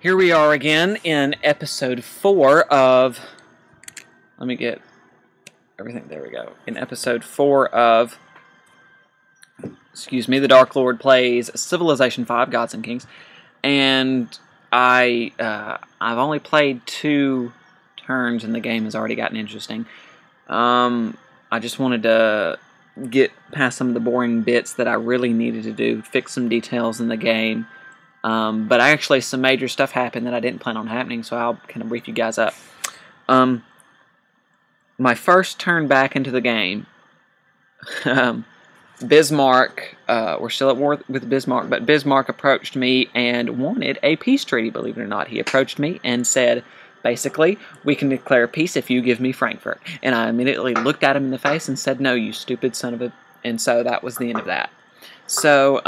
Here we are again in episode 4 of... Let me get everything. There we go. In episode 4 of... Excuse me, the Dark Lord plays Civilization 5, Gods and Kings. And I've only played 2 turns and the game has already gotten interesting. I just wanted to get past some of the boring bits that I really needed to do, fix some details in the game. But actually some major stuff happened that I didn't plan on happening, so I'll kind of brief you guys up. My first turn back into the game, Bismarck, we're still at war with Bismarck, but Bismarck approached me and wanted a peace treaty, believe it or not. He approached me and said, basically, we can declare peace if you give me Frankfurt. And I immediately looked at him in the face and said, no, you stupid son of a... And so that was the end of that. So,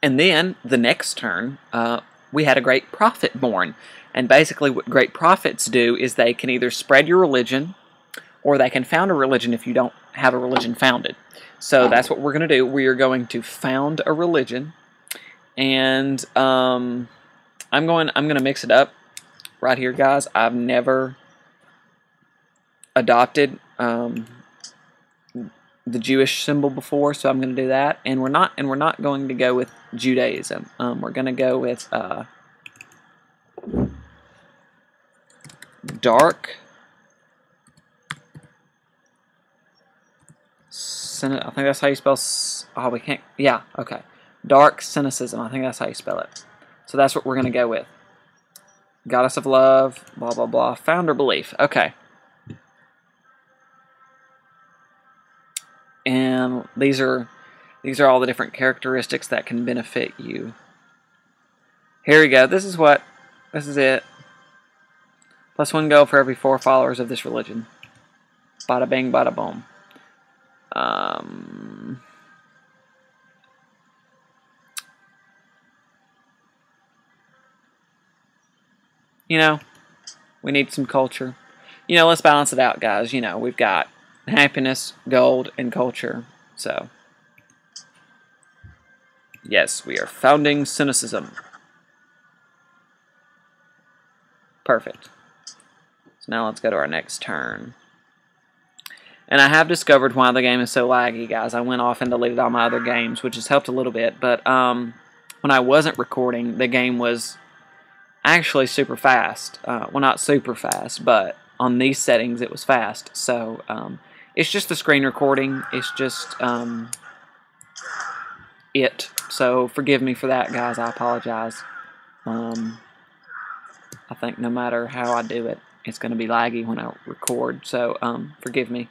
and then, the next turn, we had a great prophet born. And basically what great prophets do is they can either spread your religion, or they can found a religion if you don't have a religion founded. So that's what we're going to do. We are going to found a religion. And I'm going to mix it up right here, guys. I've never adopted the Jewish symbol before, so I'm going to do that. And we're not going to go with Judaism. We're going to go with dark. I think that's how you spell. Oh, we can't. Yeah, okay. Dark cynicism. I think that's how you spell it. So that's what we're going to go with. Goddess of love. Blah blah blah. Founder belief. Okay. And these are all the different characteristics that can benefit you. Here we go. This is it. +1 gold for every 4 followers of this religion. Bada bing, bada boom. You know, we need some culture. You know, let's balance it out, guys. You know, we've got happiness, gold, and culture. So, yes, we are founding cynicism. Perfect. So now let's go to our next turn. And I have discovered why the game is so laggy, guys. I went off and deleted all my other games, which has helped a little bit. But when I wasn't recording, the game was actually super fast. Well, not super fast, but on these settings it was fast. So it's just the screen recording. It's just it. So forgive me for that, guys. I apologize. I think no matter how I do it, it's going to be laggy when I record. So forgive me.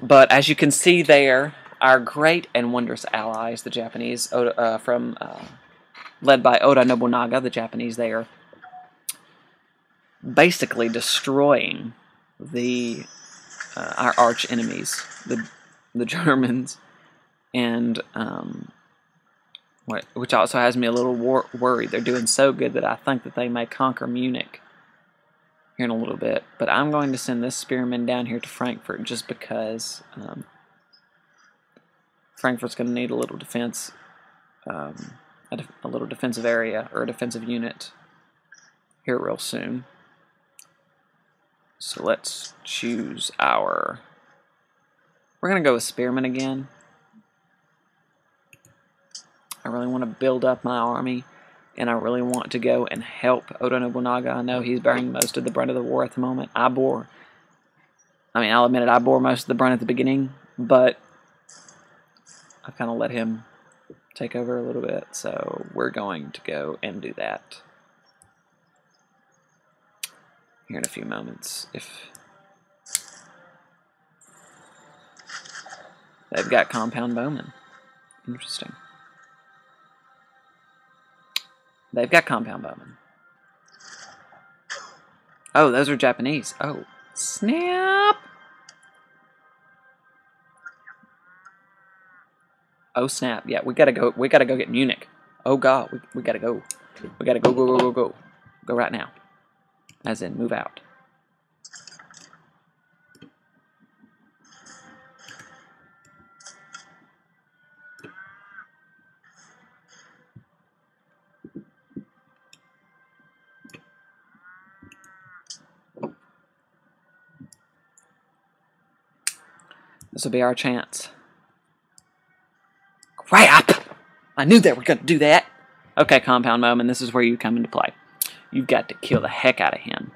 But as you can see there, our great and wondrous allies, the Japanese, led by Oda Nobunaga, the Japanese, they are basically destroying our arch enemies, the Germans, and which also has me a little worried. They're doing so good that I think that they may conquer Munich here in a little bit. But I'm going to send this spearman down here to Frankfurt just because Frankfurt's going to need a little defense, a little defensive area or a defensive unit here real soon. So let's choose our... We're going to go with spearman again. I really want to build up my army, and I really want to go and help Oda Nobunaga. I know he's bearing most of the brunt of the war at the moment. I'll admit it, I bore most of the brunt at the beginning, but I've kind of let him take over a little bit, so we're going to go and do that here in a few moments. If they've got compound bowmen. Interesting. They've got compound bowmen. Oh, those are Japanese. Oh, snap! Oh, snap. Yeah, we gotta go. We gotta go get Munich. Oh, God. We gotta go. We gotta go, go, go, go, go. Go right now. As in, move out. This will be our chance. Crap! I knew they were going to do that. Okay, Compound Moment, this is where you come into play. You've got to kill the heck out of him.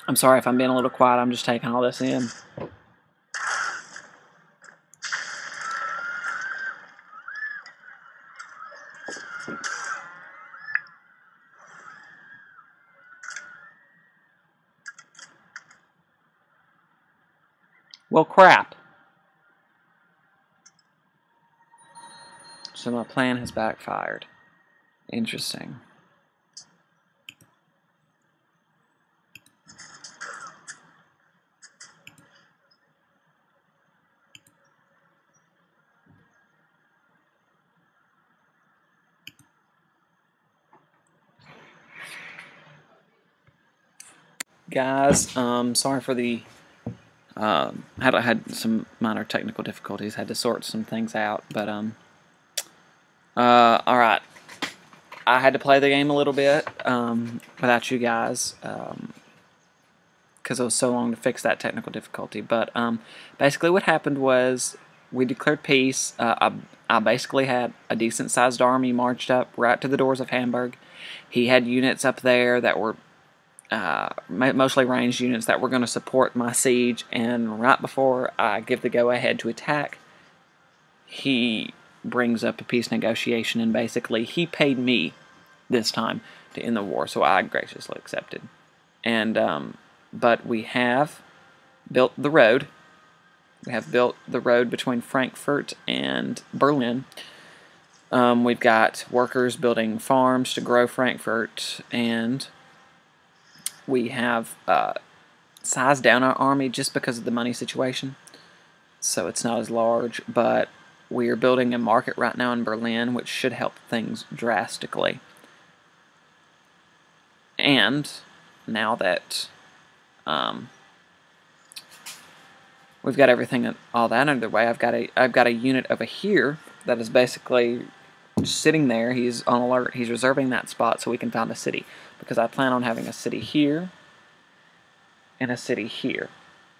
I'm sorry if I'm being a little quiet. I'm just taking all this in. Well, crap. So my plan has backfired. Interesting. Guys, sorry for the had some minor technical difficulties. Had to sort some things out, but all right. I had to play the game a little bit without you guys because it was so long to fix that technical difficulty. But basically, what happened was we declared peace. I basically had a decent-sized army marched up right to the doors of Hamburg. He had units up there that were mostly ranged units that were going to support my siege, and right before I give the go-ahead to attack, he brings up a peace negotiation, and basically he paid me this time to end the war, so I graciously accepted. And but we have built the road. We have built the road between Frankfurt and Berlin. We've got workers building farms to grow Frankfurt, and we have sized down our army just because of the money situation, so it's not as large, but we are building a market right now in Berlin, which should help things drastically. And now that we've got everything, all that under the way, I've got a unit over here that is basically just sitting there. He's on alert. He's reserving that spot so we can found a city, because I plan on having a city here and a city here.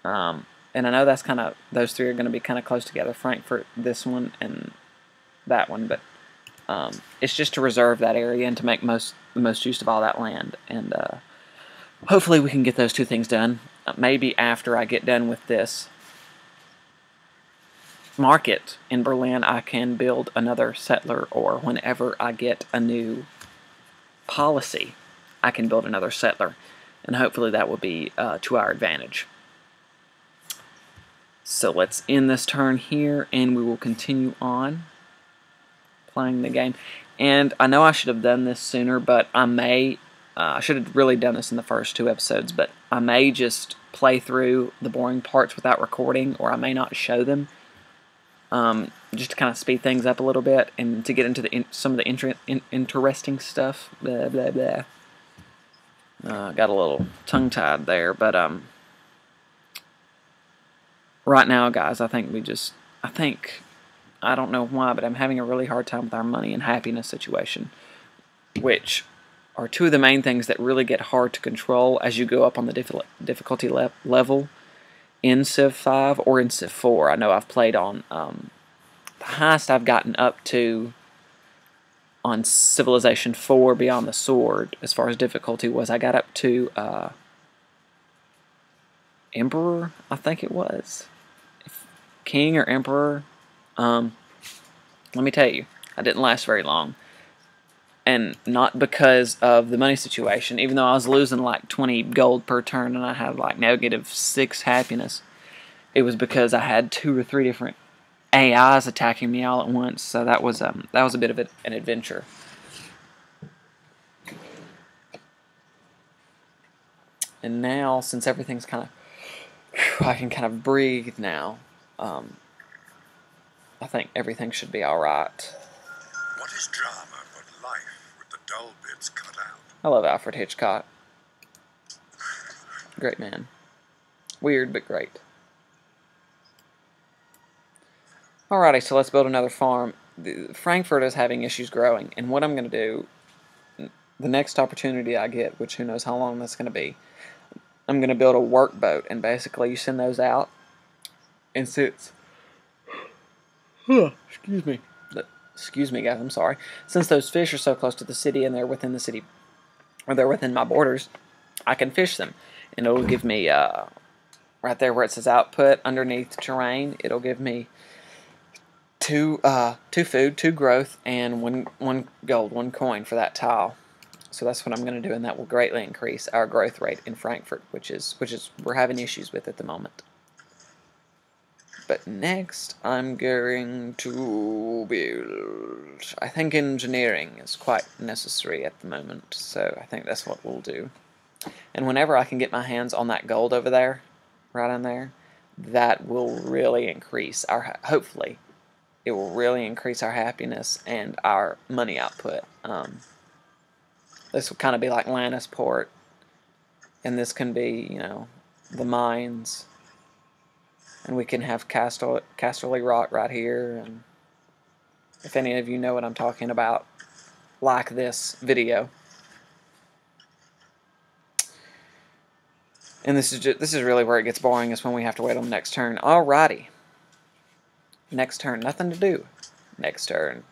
And I know that's kind of, those three are going to be kind of close together, Frankfurt, this one, and that one, but it's just to reserve that area and to make the most use of all that land. And hopefully we can get those two things done. Maybe after I get done with this market in Berlin, I can build another settler, or whenever I get a new policy, I can build another settler, and hopefully that will be to our advantage. So let's end this turn here, and we will continue on playing the game. And I know I should have done this sooner, but I should have really done this in the first 2 episodes, but I may just play through the boring parts without recording, or I may not show them, just to kind of speed things up a little bit and to get into some of the interesting stuff. Blah, blah, blah. Got a little tongue-tied there, but right now, guys, I don't know why, but I'm having a really hard time with our money and happiness situation, which are 2 of the main things that really get hard to control as you go up on the difficulty level in Civ 5 or in Civ 4. I know I've played on the highest I've gotten up to on Civilization 4 Beyond the Sword as far as difficulty was, I got up to Emperor, I think it was. King or Emperor. Let me tell you, I didn't last very long. And not because of the money situation, even though I was losing like 20 gold per turn and I had like -6 happiness. It was because I had 2 or 3 different AIs attacking me all at once, so that was a bit of an adventure. And now, since everything's kind of, I can kind of breathe now. I think everything should be all right. What is drama but life with the dull bits cut out? I love Alfred Hitchcock. Great man. Weird, but great. Alrighty, so let's build another farm. Frankfurt is having issues growing, and what I'm going to do, the next opportunity I get, which who knows how long that's going to be, I'm going to build a workboat, and basically you send those out, and since, excuse me guys, I'm sorry, since those fish are so close to the city, and they're within the city, or they're within my borders, I can fish them, and it'll give me, right there where it says output, underneath terrain, it'll give me two food, 2 growth, and one gold, 1 coin for that tile. So that's what I'm going to do, and that will greatly increase our growth rate in Frankfurt, which is we're having issues with at the moment. But next, I'm going to build. I think engineering is quite necessary at the moment, so I think that's what we'll do. And whenever I can get my hands on that gold over there, right on there, that will really increase our. Hopefully, it will really increase our happiness and our money output. This will kind of be like Lannisport, and this can be, you know, the mines, and we can have Casterly Rock right here, and if any of you know what I'm talking about, like this video. And this is really where it gets boring, is when we have to wait on the next turn. Alrighty. Next turn, nothing to do. Next turn.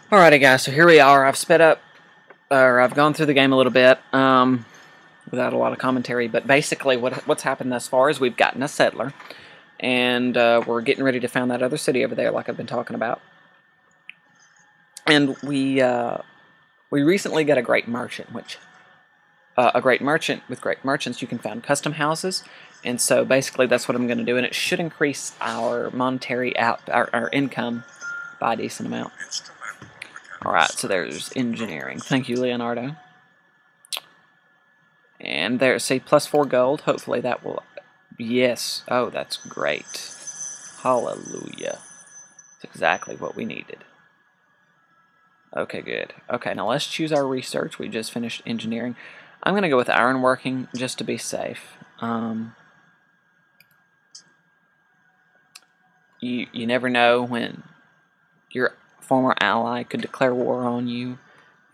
Alrighty guys, so here we are. I've sped up, or I've gone through the game a little bit, without a lot of commentary, but basically what's happened thus far is we've gotten a settler, and we're getting ready to found that other city over there like I've been talking about. And we recently got a great merchant, which, with great merchants you can found custom houses, and so basically that's what I'm going to do, and it should increase our monetary our income by a decent amount. Alright, so there's engineering. Thank you, Leonardo. And there's, say, +4 gold. Hopefully that will... Yes. Oh, that's great. Hallelujah. That's exactly what we needed. Okay, good. Okay, now let's choose our research. We just finished engineering. I'm going to go with ironworking just to be safe. You never know when your former ally could declare war on you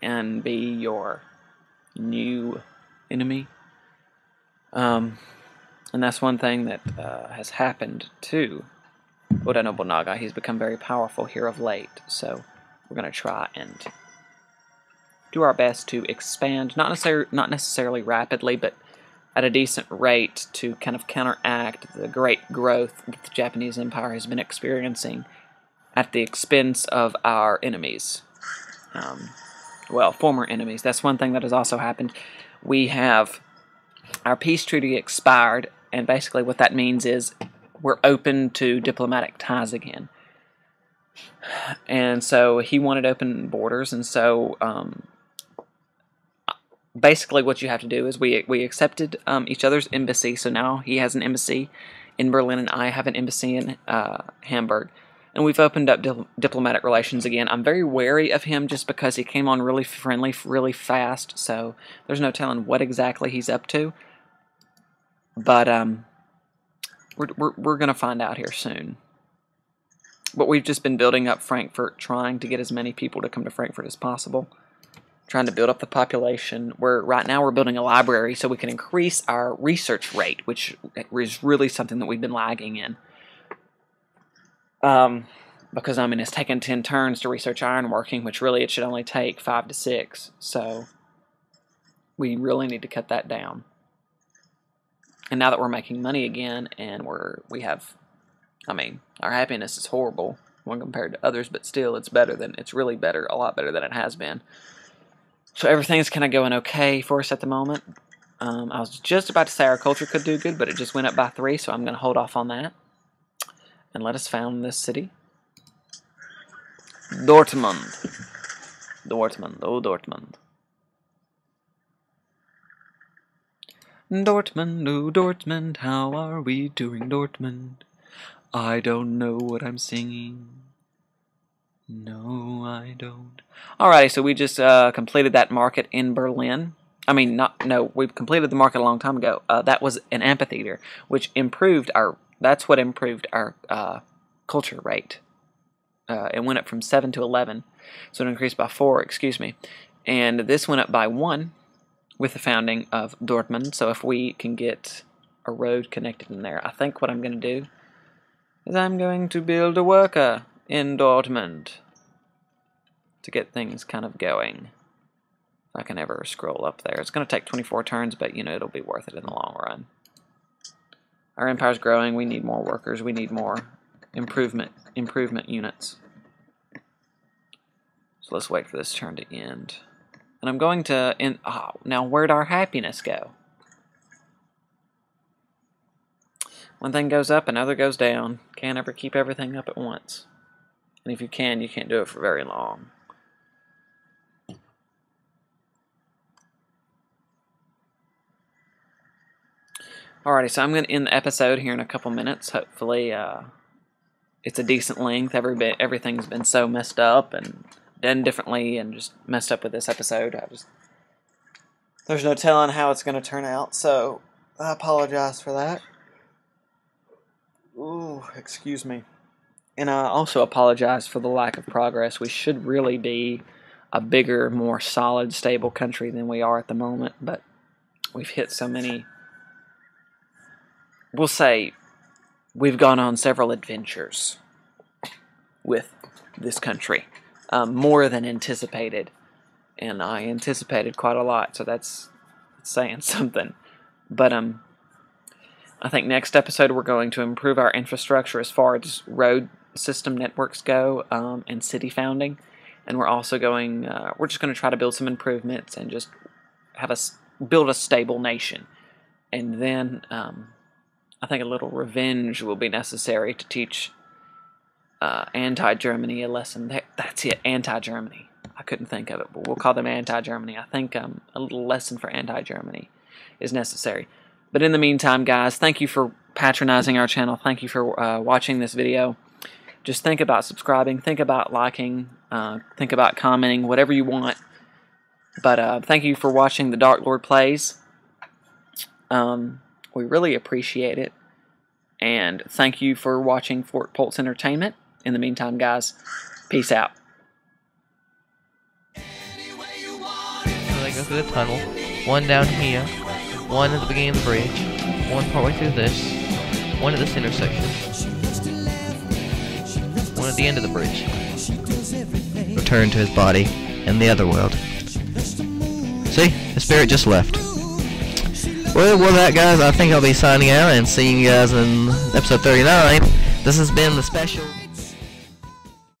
and be your new enemy. And that's one thing that has happened to Oda Nobunaga. He's become very powerful here of late, so we're going to try and do our best to expand, not necessarily rapidly, but at a decent rate to kind of counteract the great growth that the Japanese Empire has been experiencing at the expense of our enemies. Well, former enemies. That's one thing that has also happened. We have our peace treaty expired, and basically what that means is we're open to diplomatic ties again. And so he wanted open borders, and so basically what you have to do is we accepted each other's embassy, so now he has an embassy in Berlin and I have an embassy in Hamburg. and we've opened up diplomatic relations again. I'm very wary of him just because he came on really friendly, really fast, so there's no telling what exactly he's up to. But we're going to find out here soon. But we've just been building up Frankfurt, trying to get as many people to come to Frankfurt as possible. Trying to build up the population. Right now we're building a library so we can increase our research rate, which is really something that we've been lagging in. Because, I mean, it's taken 10 turns to research ironworking, which really it should only take 5 to 6. So we really need to cut that down. And now that we're making money again, and we have, I mean, our happiness is horrible when compared to others, but still it's really better, a lot better than it has been. So everything's kind of going okay for us at the moment. I was just about to say our culture could do good, but it just went up by 3, so I'm going to hold off on that. And let us found this city. Dortmund. Dortmund, oh Dortmund. Dortmund, oh Dortmund, how are we doing, Dortmund? I don't know what I'm singing. No, I don't. Alrighty, so we just completed that market in Berlin. I mean, we've completed the market a long time ago. That was an amphitheater, which improved that's what improved our culture rate. It went up from 7 to 11, so it increased by 4, excuse me. And this went up by 1 with the founding of Dortmund. So if we can get a road connected in there, I think what I'm going to do is I'm going to build a worker in Dortmund to get things kind of going. If I can ever scroll up there. It's going to take 24 turns, but, you know, it'll be worth it in the long run. Our empire's growing. We need more workers. We need more improvement units. So let's wait for this turn to end. And I'm going to end. Oh, now where'd our happiness go? One thing goes up, another goes down. Can't ever keep everything up at once. And if you can't do it for very long. Alrighty, so I'm going to end the episode here in a couple minutes. Hopefully, it's a decent length. Everything's been so messed up and done differently and just messed up with this episode. There's no telling how it's going to turn out, so I apologize for that. Ooh, excuse me. And I also apologize for the lack of progress. We should really be a bigger, more solid, stable country than we are at the moment, but we've hit so many. We'll say we've gone on several adventures with this country, more than anticipated, and I anticipated quite a lot, so that's saying something. But I think next episode we're going to improve our infrastructure as far as road system networks go, and city founding, and we're also we're just going to try to build some improvements and just build a stable nation, and then I think a little revenge will be necessary to teach anti-Germany a lesson. That's it, anti-Germany. I couldn't think of it, but we'll call them anti-Germany. I think a little lesson for anti-Germany is necessary. But in the meantime, guys, thank you for patronizing our channel. Thank you for watching this video. Just think about subscribing. Think about liking. Think about commenting. Whatever you want. But thank you for watching The Dark Lord Plays. We really appreciate it. And thank you for watching Fort Pulse Entertainment. In the meantime, guys, peace out. So they go through the tunnel. One down here. One at the beginning of the bridge. One partway through this. One at this intersection. One at the end of the bridge. Return to his body in the other world. See? The spirit just left. Well, with that, guys, I think I'll be signing out and seeing you guys in episode 39. This has been the special...